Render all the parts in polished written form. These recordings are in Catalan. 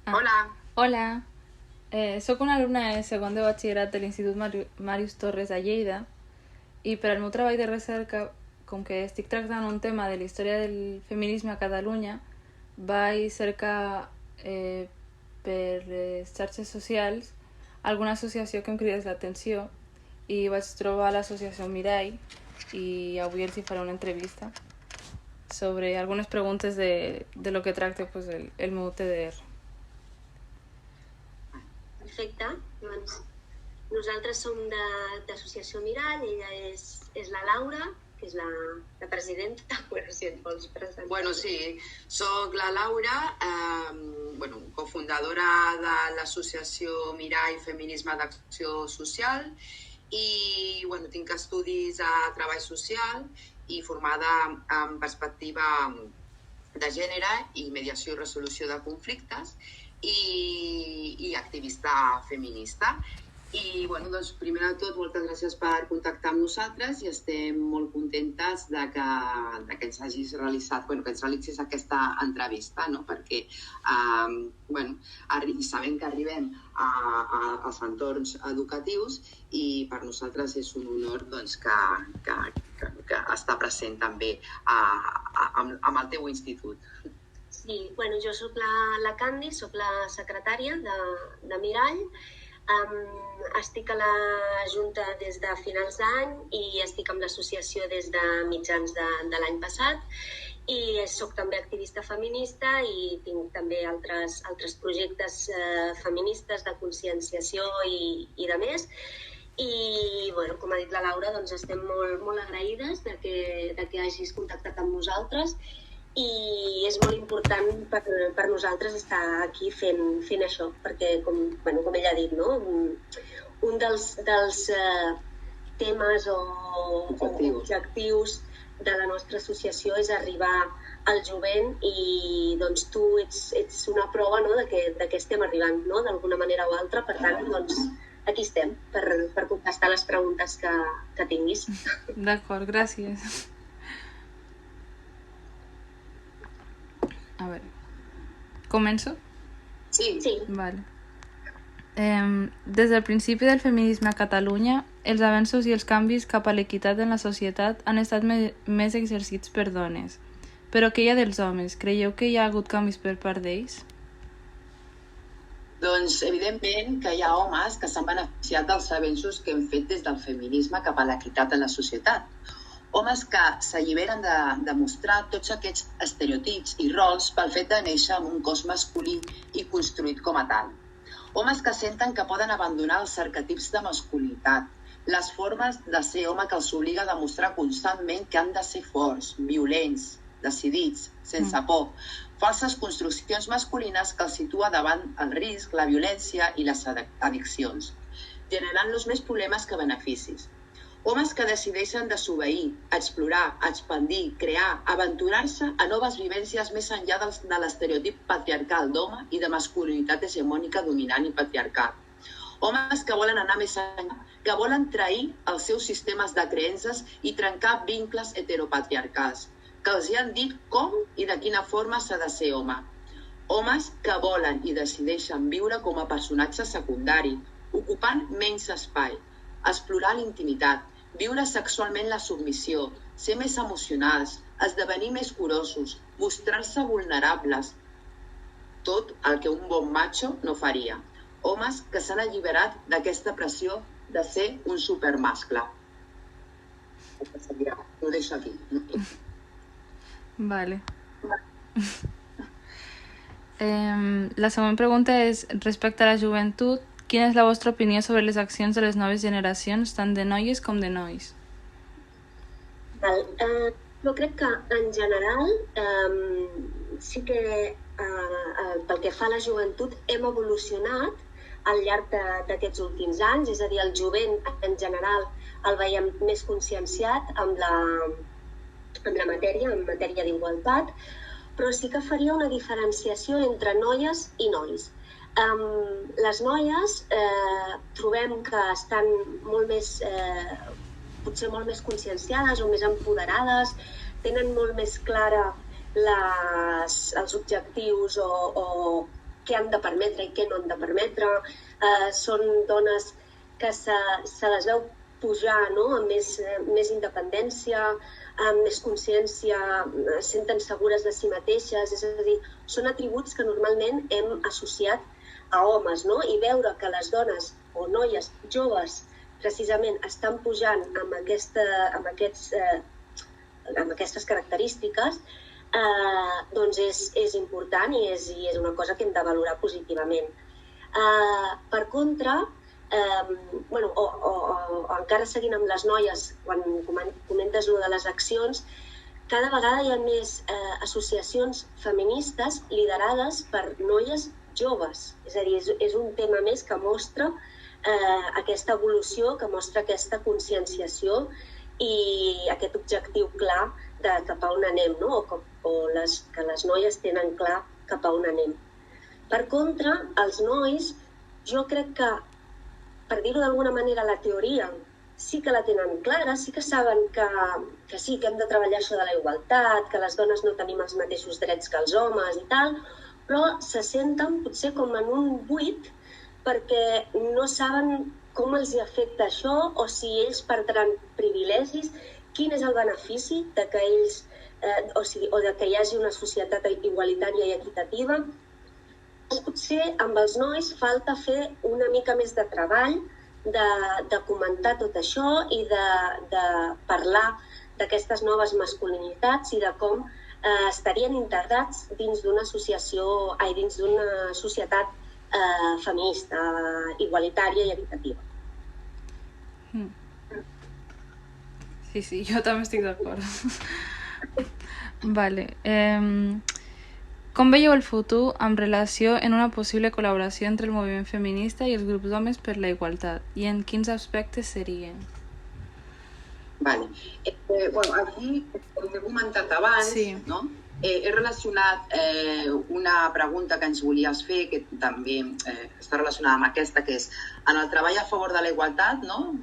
Ah, Hola. hola, sóc una alumna de segon de batxillerat de l'Institut Màrius Torres a Lleida i per al meu treball de recerca, com que estic tractant un tema de la història del feminisme a Catalunya, vaig cercar per les xarxes socials alguna associació que em cridés l'atenció i vaig trobar l'associació Mirall i avui els hi faré una entrevista sobre algunes preguntes de lo que tracta pues, el meu TDR. Perfecte. Doncs nosaltres som d'Associació Mirall, ella és la Laura, que és la presidenta. Bueno, si et vols presentar. Bueno, sí, soc la Laura, cofundadora de l'associació Mirall Feminisme d'Acció Social i tinc estudis a treball social i formada en perspectiva de gènere i mediació i resolució de conflictes i activista feminista. I, primer de tot, moltes gràcies per contactar amb nosaltres i estem molt contentes de que ens hagis realitzat, que ens realitzis aquesta entrevista, no? Perquè sabem que arribem als entorns educatius i per nosaltres és un honor que està present també amb el teu institut. Sí, bueno, jo soc la Candy, soc la secretària de Mirall. Estic a la Junta des de finals d'any i estic amb l'associació des de mitjans de l'any passat i soc també activista feminista i tinc també altres projectes feministes de conscienciació i de més. I, com ha dit la Laura, doncs estem molt, molt agraïdes de que hagis contactat amb nosaltres i és molt important per nosaltres estar aquí fent això, perquè, com ella ha dit, no? Un dels temes o objectius de la nostra associació és arribar al jovent i doncs tu ets una prova, no?, de que estem arribant, no?, d'alguna manera o altra. Per tant, doncs, aquí estem per contestar les preguntes que tinguis. D'acord, gràcies. A veure, començo? Sí. Vale. Des del principi del feminisme a Catalunya, els avenços i els canvis cap a l'equitat en la societat han estat més exercits per dones. Però què hi ha dels homes? Creieu que hi ha hagut canvis per part d'ells? Doncs, evidentment, que hi ha homes que s'han beneficiat dels avenços que hem fet des del feminisme cap a l'equitat en la societat. Homes que s'alliberen de mostrar tots aquests estereotips i rols pel fet de néixer amb un cos masculí i construït com a tal. Homes que senten que poden abandonar els arquetips de masculinitat, les formes de ser home que els obliga a demostrar constantment que han de ser forts, violents, decidits, sense por, falses construccions masculines que els situa davant el risc, la violència i les addiccions, generant-los més problemes que beneficis. Homes que decideixen desobeir, explorar, expandir, crear, aventurar-se a noves vivències més enllà de l'estereotip patriarcal d'home i de masculinitat hegemònica dominant i patriarcal. Homes que volen anar més enllà, que volen trair els seus sistemes de creences i trencar vincles heteropatriarcals, que els hi han dit com i de quina forma s'ha de ser home. Homes que volen i decideixen viure com a personatge secundari, ocupant menys espai, explorar l'intimitat, viure sexualment la submissió, ser més emocionals, esdevenir més curosos, mostrar-se vulnerables. Tot el que un bon macho no faria. Homes que s'han alliberat d'aquesta pressió de ser un supermascle. Ho deixo aquí. Vale. La següent pregunta és, respecte a la joventut, quina és la vostra opinió sobre les accions de les noves generacions, tant de noies com de nois? Jo crec que, en general, sí que pel que fa a la joventut hem evolucionat al llarg d'aquests últims anys, és a dir, el jovent en general el veiem més conscienciat amb la matèria, en matèria d'igualtat, però sí que faria una diferenciació entre noies i nois. Les noies trobem que estan potser molt més conscienciades o més empoderades, tenen molt més clara els objectius o què han de permetre i què no han de permetre. Són dones que se les veu pujar, no?, amb més independència, amb més consciència, es senten segures de si mateixes, és a dir, són atributs que normalment hem associat a homes, no? I veure que les dones o noies joves precisament estan pujant amb aquestes característiques, doncs és important i és una cosa que hem de valorar positivament. Per contra, o encara seguint amb les noies, quan comentes lo de les accions, cada vegada hi ha més associacions feministes liderades per noies joves. És a dir, és un tema més que mostra aquesta evolució, que mostra aquesta conscienciació i aquest objectiu clar de cap a on anem, no? O que les noies tenen clar cap a on anem. Per contra, els nois, jo crec que, per dir-ho d'alguna manera, la teoria sí que la tenen clara, sí que saben que sí, que hem de treballar això de la igualtat, que les dones no tenim els mateixos drets que els homes i tal, però se senten potser com en un buit perquè no saben com els hi afecta això o si ells perdran privilegis, quin és el benefici de que ells, o de que hi hagi una societat igualitària i equitativa. Potser amb els nois falta fer una mica més de treball, de comentar tot això i de parlar d'aquestes noves masculinitats i de com estarien integrats dins d'una societat feminista, igualitària i equitativa. Sí, jo també estic d'acord. Vale. Com veieu el futur en relació en una possible col·laboració entre el moviment feminista i els grups d'homes per la igualtat? I en quins aspectes serien? Vale. Aquí, com he comentat abans, sí, no? He relacionat una pregunta que ens volies fer, que també està relacionada amb aquesta, que és, en el treball a favor de la igualtat, no?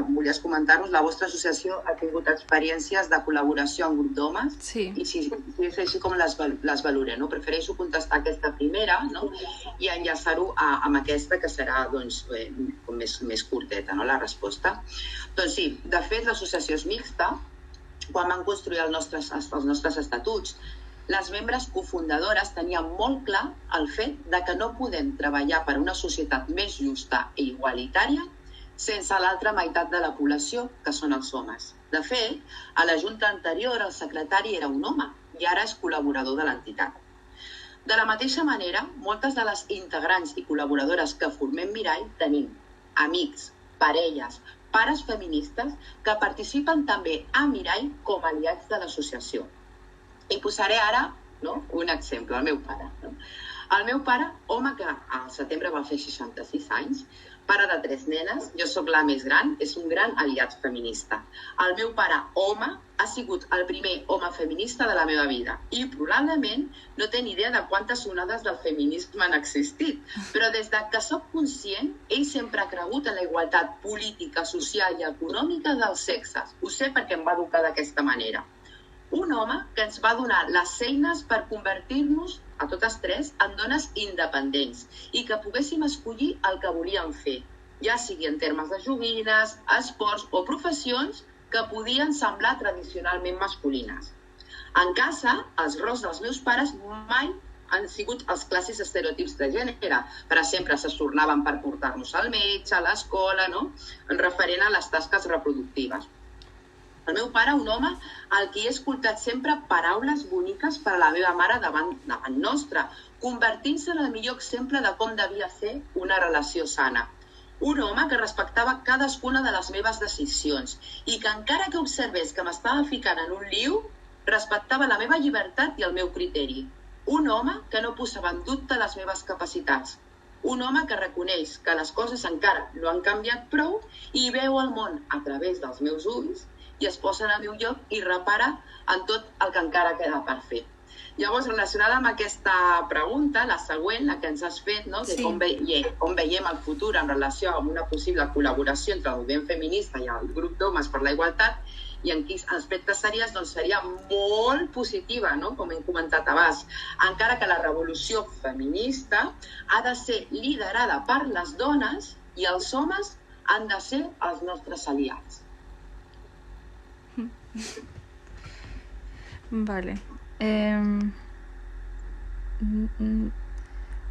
Volies comentar-nos, la vostra associació ha tingut experiències de col·laboració en grup d'homes? Sí. I si és així com les valorem, no? Prefereixo contestar aquesta primera, no? I enllaçar-ho amb aquesta, que serà més curteta, no? La resposta. Doncs sí, de fet, l'associació és mixta. Quan van construir els nostres estatuts, les membres cofundadores tenien molt clar el fet de que no podem treballar per una societat més justa i igualitària sense l'altra meitat de la població, que són els homes. De fet, a la junta anterior el secretari era un home i ara és col·laborador de l'entitat. De la mateixa manera, moltes de les integrants i col·laboradores que formem Mirall tenim amics, parelles, pares feministes que participen també a Mirall com a aliats de l'associació. I posaré ara un exemple, el meu pare. El meu pare, home que al setembre va fer 66 anys, pare de 3 nenes, jo sóc la més gran, és un gran aliat feminista. El meu pare, home, ha sigut el primer home feminista de la meva vida i probablement no té ni idea de quantes onades del feminisme han existit, però des que sóc conscient, ell sempre ha cregut en la igualtat política, social i econòmica dels sexes. Ho sé perquè em va educar d'aquesta manera. Un home que ens va donar les eines per convertir-nos, a totes tres, en dones independents i que poguéssim escollir el que volíem fer, ja sigui en termes de joguines, esports o professions que podien semblar tradicionalment masculines. En casa, els rols dels meus pares mai han sigut els clàssics estereotips de gènere. Per exemple, s'assornaven per portar-nos al metge, a l'escola, en referent a les tasques reproductives. El meu pare, un home al qui he escoltat sempre paraules boniques per a la meva mare davant nostra, convertint-se en el millor exemple de com devia ser una relació sana. Un home que respectava cadascuna de les meves decisions i que encara que observés que m'estava ficant en un liu, respectava la meva llibertat i el meu criteri. Un home que no posava en dubte les meves capacitats. Un home que reconeix que les coses encara no han canviat prou i veu el món a través dels meus ulls i es posa en el meu lloc i repara en tot el que encara queda per fer. Llavors, relacionada amb aquesta pregunta, la següent, la que ens has fet, de com veiem el futur en relació amb una possible col·laboració entre el moviment feminista i el grup d'homes per la igualtat, i en quins aspectes seria, doncs seria molt positiva, no? Com hem comentat abans, encara que la revolució feminista ha de ser liderada per les dones i els homes han de ser els nostres aliats. Vale.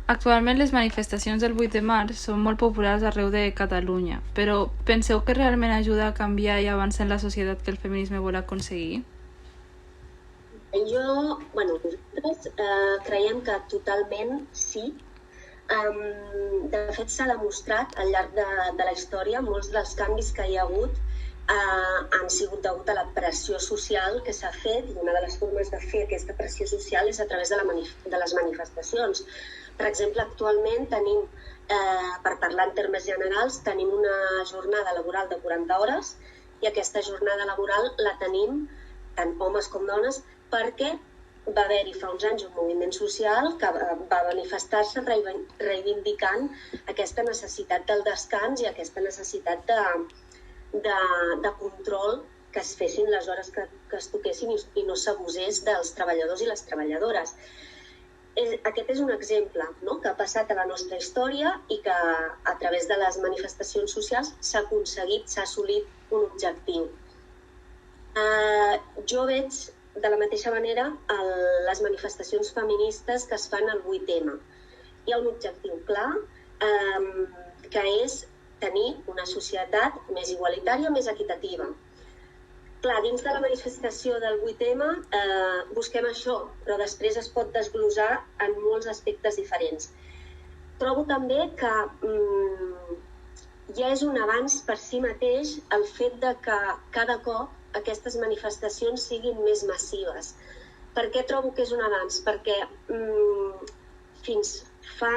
Actualment les manifestacions del 8 de març són molt populars arreu de Catalunya, però penseu que realment ajuda a canviar i avançar en la societat que el feminisme vol aconseguir? Nosaltres creiem que totalment sí. De fet, s'ha demostrat al llarg de la història molts dels canvis que hi ha hagut han sigut degut a la pressió social que s'ha fet, i una de les formes de fer aquesta pressió social és a través de les manifestacions. Per exemple, actualment tenim, per parlar en termes generals, tenim una jornada laboral de 40 hores i aquesta jornada laboral la tenim, tant homes com dones, perquè va haver-hi fa uns anys un moviment social que va manifestar-se reivindicant aquesta necessitat del descans i aquesta necessitat de control, que es fessin les hores que es toquessin i no s'abusés dels treballadors i les treballadores. Aquest és un exemple, no?, que ha passat a la nostra història i que a través de les manifestacions socials s'ha aconseguit, s'ha assolit un objectiu. Jo veig de la mateixa manera les manifestacions feministes que es fan al 8M. Hi ha un objectiu clar, que és tenir una societat més igualitària, més equitativa. Clar, dins de la manifestació del 8M busquem això, però després es pot desglossar en molts aspectes diferents. Trobo també que ja és un avanç per si mateix el fet de que cada cop aquestes manifestacions siguin més massives. Per què trobo que és un avanç? Perquè fins fa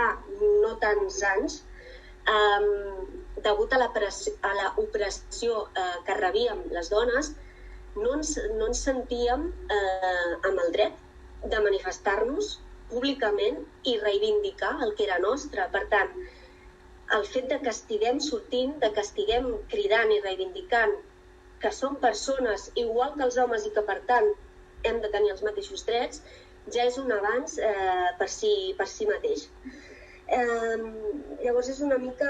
no tants anys, degut a l'opressió que rebíem les dones, no ens sentíem amb el dret de manifestar-nos públicament i reivindicar el que era nostre. Per tant, el fet de que estiguem sortint, de que estiguem cridant i reivindicant que som persones igual que els homes i que, per tant, hem de tenir els mateixos drets, ja és un avanç per si mateix. Llavors és una mica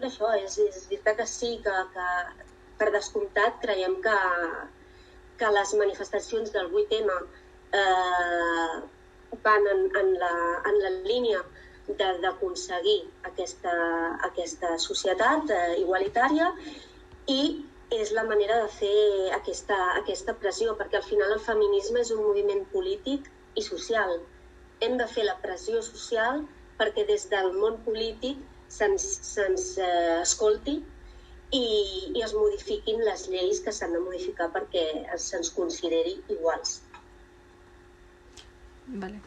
això, és veritat que sí, que per descomptat creiem que les manifestacions del 8M van en la línia d'aconseguir aquesta societat igualitària i és la manera de fer aquesta pressió, perquè al final el feminisme és un moviment polític i social. Hem de fer la pressió social perquè des del món polític se'ns escolti i es modifiquin les lleis que s'han de modificar perquè se'ns consideri iguals. Vale.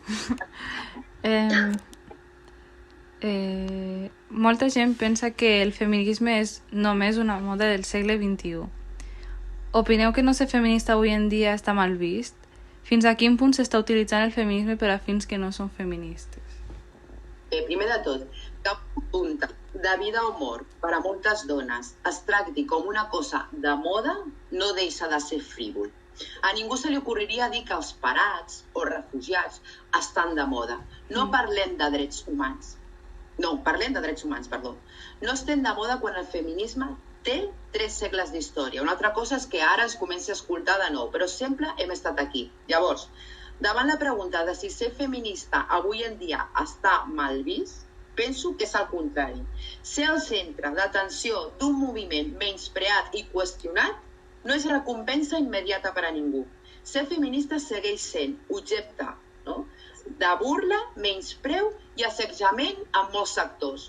Molta gent pensa que el feminisme és només una moda del segle XXI. Opineu que no ser feminista avui en dia està mal vist? Fins a quin punt s'està utilitzant el feminisme per a fins que no són feministes? Primer de tot, que un punt de vida o mort per a moltes dones es tracti com una cosa de moda no deixa de ser frívol. A ningú se li ocorreria dir que els parats o refugiats estan de moda. No parlem de drets humans. No, parlem de drets humans, perdó. No estem de moda quan el feminisme té 3 segles d'història. Una altra cosa és que ara es comenci a escoltar de nou, però sempre hem estat aquí. Llavors, davant la pregunta de si ser feminista avui en dia està mal vist, penso que és el contrari. Ser al centre d'atenció d'un moviment menyspreat i qüestionat no és recompensa immediata per a ningú. Ser feminista segueix sent objecte, no?, de burla, menyspreu i assetjament en molts sectors.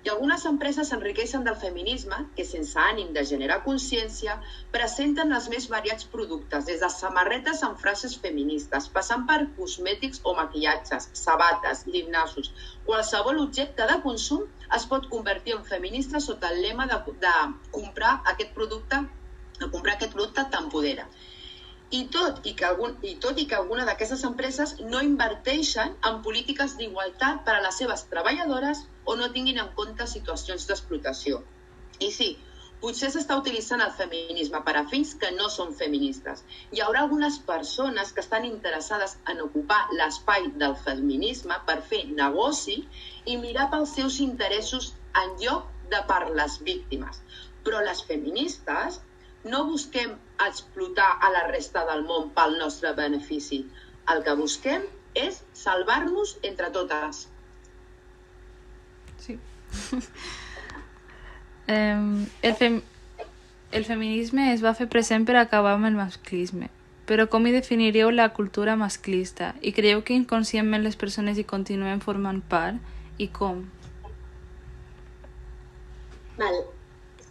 I algunes empreses s'enriqueixen del feminisme que, sense ànim de generar consciència, presenten els més variats productes, des de samarretes amb frases feministes, passant per cosmètics o maquillatges, sabates, gimnasos. Qualsevol objecte de consum es pot convertir en feminista sota el lema de comprar aquest producte t'empodera. I tot i que alguna d'aquestes empreses no inverteixen en polítiques d'igualtat per a les seves treballadores o no tinguin en compte situacions d'explotació. I sí, potser s'està utilitzant el feminisme per a fins que no són feministes. Hi haurà algunes persones que estan interessades en ocupar l'espai del feminisme per fer negoci i mirar pels seus interessos en lloc de per les víctimes. Però les feministes no busquem explotar a la resta del món pel nostre benefici. El que busquem és salvar-nos entre totes. Sí. El feminisme es va fer present per acabar amb el masclisme. Però com hi definiríeu la cultura masclista? I creieu que inconscientment les persones hi continuen formant part? I com? Val.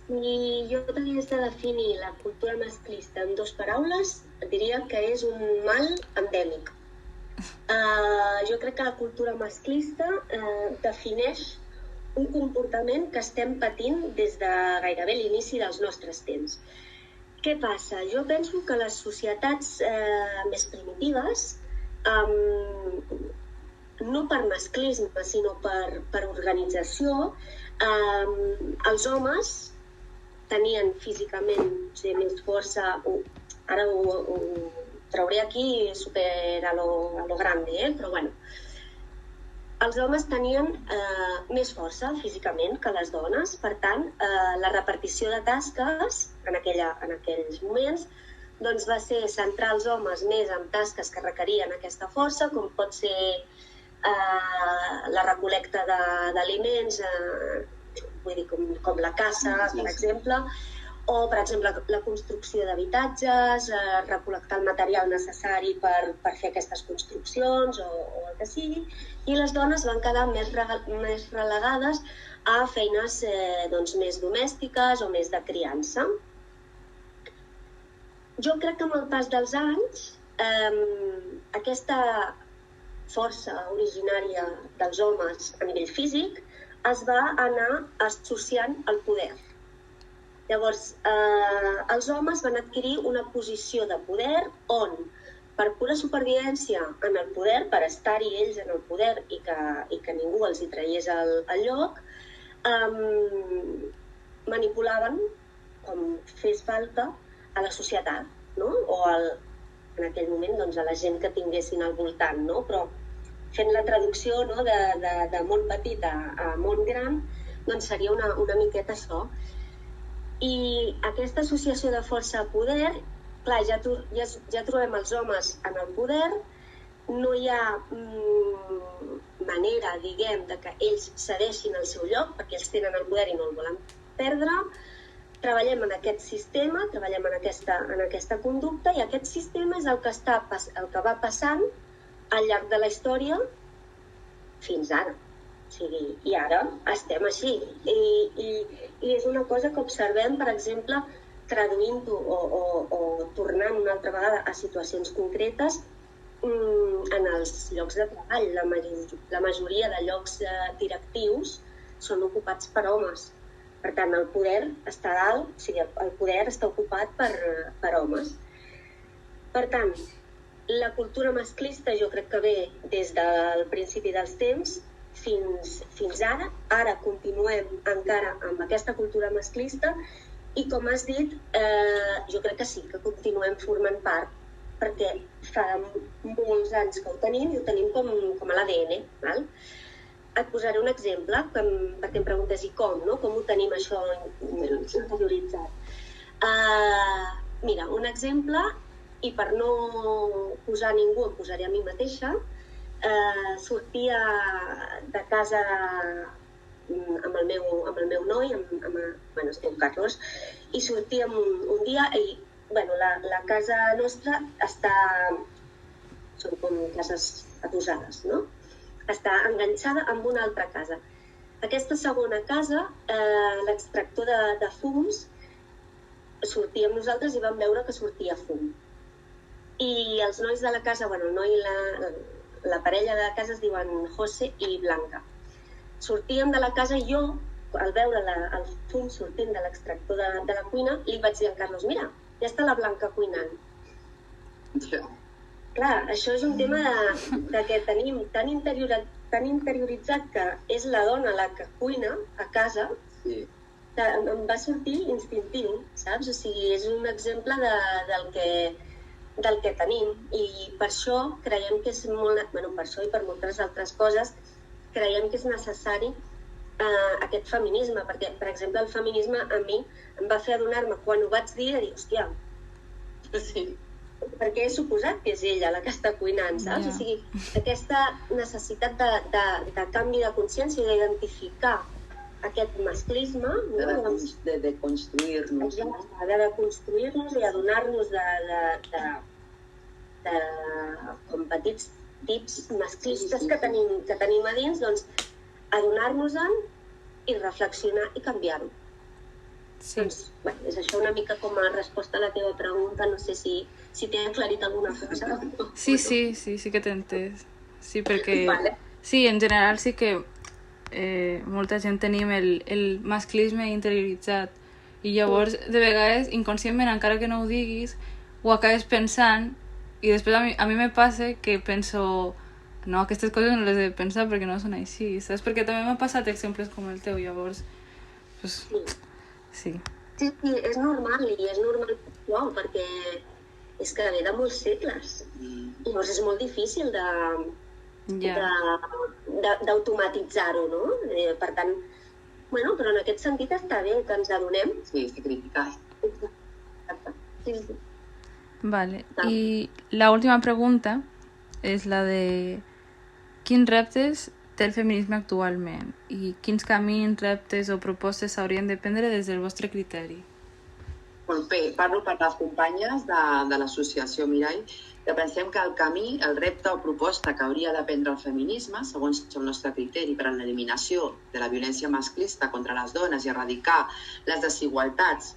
Si jo t'hagués de definir la cultura masclista en 2 paraules, diria que és un mal endèmic. Jo crec que la cultura masclista defineix un comportament que estem patint des de gairebé l'inici dels nostres temps. Què passa? Jo penso que les societats més primitives, no per masclisme, sinó per organització, els homes tenien físicament més força, ara ho trauré aquí super a lo grande, però bueno, els homes tenien més força físicament que les dones, per tant, la repartició de tasques en aquells moments doncs va ser centrar els homes més en tasques que requerien aquesta força, com pot ser la recol·lecta d'aliments, vull dir, com la caça, per exemple, o, per exemple, la construcció d'habitatges, recol·lectar el material necessari per fer aquestes construccions o el que sigui, i les dones van quedar més relegades a feines més domèstiques o més de criança. Jo crec que amb el pas dels anys aquesta força originària dels homes a nivell físic es va anar associant al poder. Llavors, els homes van adquirir una posició de poder on, per pura supervivència en el poder, per estar-hi ells en el poder i que ningú els hi traiés el lloc, manipulaven, com fes falta, a la societat, no? O en aquell moment doncs, a la gent que tinguessin al voltant, no? Però fent la traducció, no? de món petit a món gran, doncs seria una miqueta això. I aquesta associació de força a poder, clar, ja trobem els homes en el poder, no hi ha manera, diguem, de que ells cedeixin el seu lloc, perquè ells tenen el poder i no el volen perdre. Treballem en aquest sistema, treballem en aquesta conducta, i aquest sistema és el que va passant al llarg de la història fins ara. O sigui, i ara estem així. I és una cosa que observem, per exemple, traduint-ho o tornant una altra vegada a situacions concretes en els llocs de treball. La majoria de llocs directius són ocupats per homes. Per tant, el poder està dalt, o sigui, el poder està ocupat per homes. Per tant, la cultura masclista jo crec que ve des del principi dels temps fins ara. Ara continuem encara amb aquesta cultura masclista i, com has dit, jo crec que sí, que continuem formant part, perquè fa molts anys que ho tenim i ho tenim com a l'ADN. Et posaré un exemple, perquè em preguntes i com, no? Com ho tenim això interioritzat. Mira, un exemple, i per no posar ningú, em posaré a mi mateixa, sortia de casa amb el meu noi, es diu Carlos, i sortíem un dia i la casa nostra són com cases adossades, no? Està enganxada amb una altra casa. Aquesta segona casa, l'extractor de fums, sortíem nosaltres i vam veure que sortia fum. I els nois de la casa, el noi i la parella de casa es diuen José i Blanca. Sortíem de la casa i jo, al veure el fum sortint de l'extractor de la cuina, li vaig dir a Carlos, mira, ja està la Blanca cuinant. Clar, això és un tema de que tenim tan interioritzat que és la dona la que cuina a casa, em va sortir instintiu, saps? O sigui, és un exemple del que tenim i per això creiem que és molt... Bueno, per això i per moltes altres coses creiem que és necessari aquest feminisme, perquè, per exemple, el feminisme a mi em va fer adonar-me, quan ho vaig dir, de dir, hòstia, Sí. perquè he suposat que és ella la que està cuinant, saps? Ja. O sigui, aquesta necessitat de canvi de consciència i d'identificar aquest masclisme, no? Doncs, De construir-nos. de construir-nos i adonar-nos de com petits tips masclistes que tenim a dins, doncs adonar-nos-en i reflexionar i canviar-ho. Sí. Doncs, bueno, és això una mica com a resposta a la teva pregunta, no sé si t'he aclarit alguna cosa. Sí que t'he entès. Sí, perquè... Vale. Sí, en general sí que molta gent tenim el masclisme interioritzat i llavors, de vegades, inconscientment, encara que no ho diguis, ho acabes pensant i després a mi me passa que penso no, aquestes coses no les he de pensar perquè no són així, saps? Perquè també m'ha passat exemples com el teu, llavors... Pues, sí. Sí, és normal, i és normal wow, perquè és que ve de molts segles. Llavors és molt difícil d'automatitzar-ho, no? Per tant, bueno, però en aquest sentit està bé que ens adonem. Sí, de criticar. Sí. Vale. I la última pregunta és la de quins reptes té el feminisme actualment i quins camins, reptes o propostes s'haurien de prendre des del vostre criteri? Bé, parlo per les companyes de l'associació Mirall, que pensem que el camí, el repte o proposta que hauria de prendre el feminisme, segons el nostre criteri per a l'eliminació de la violència masclista contra les dones i erradicar les desigualtats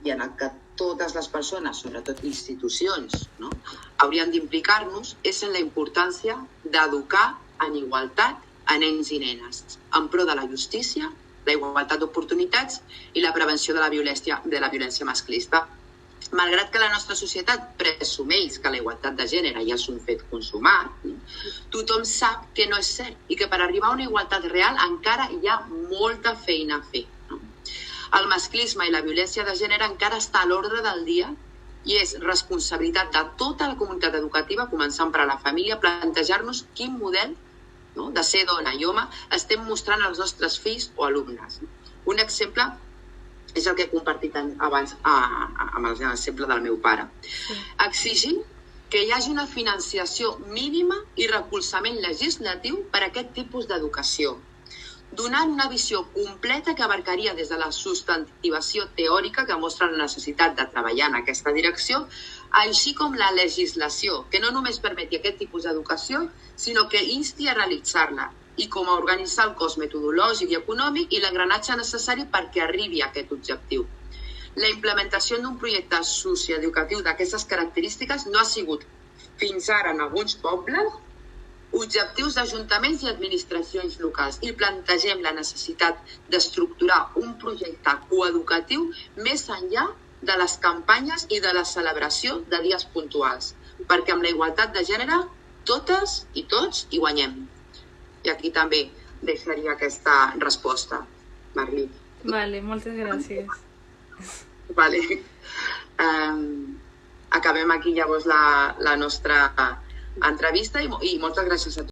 i en el que totes les persones, sobretot institucions, no, haurien d'implicar-nos, és en la importància d'educar en igualtat a nens i nenes, en pro de la justícia, la igualtat d'oportunitats i la prevenció de la violència masclista. Malgrat que la nostra societat presumeix que la igualtat de gènere ja és un fet consumat, tothom sap que no és cert i que per arribar a una igualtat real encara hi ha molta feina a fer. El masclisme i la violència de gènere encara està a l'ordre del dia i és responsabilitat de tota la comunitat educativa, començant per a la família, plantejar-nos quin model de ser dona i home estem mostrant als nostres fills o alumnes. Un exemple és el que he compartit abans amb l'exemple del meu pare. Exigir que hi hagi una financiació mínima i recolzament legislatiu per a aquest tipus d'educació, donant una visió completa que abarcaria des de la substantivació teòrica que mostra la necessitat de treballar en aquesta direcció, així com la legislació, que no només permeti aquest tipus d'educació, sinó que insti a realitzar-la i com a organitzar el cost metodològic i econòmic i l'engranatge necessari perquè arribi a aquest objectiu. La implementació d'un projecte socioeducatiu d'aquestes característiques no ha sigut, fins ara en alguns pobles, objectius d'ajuntaments i administracions locals i plantegem la necessitat d'estructurar un projecte coeducatiu més enllà de les campanyes i de la celebració de dies puntuals, perquè amb la igualtat de gènere totes i tots hi guanyem. I aquí també deixaria aquesta resposta, Marlí. Vale, moltes gràcies. Vale. Acabem aquí llavors la nostra entrevista i moltes gràcies a tots.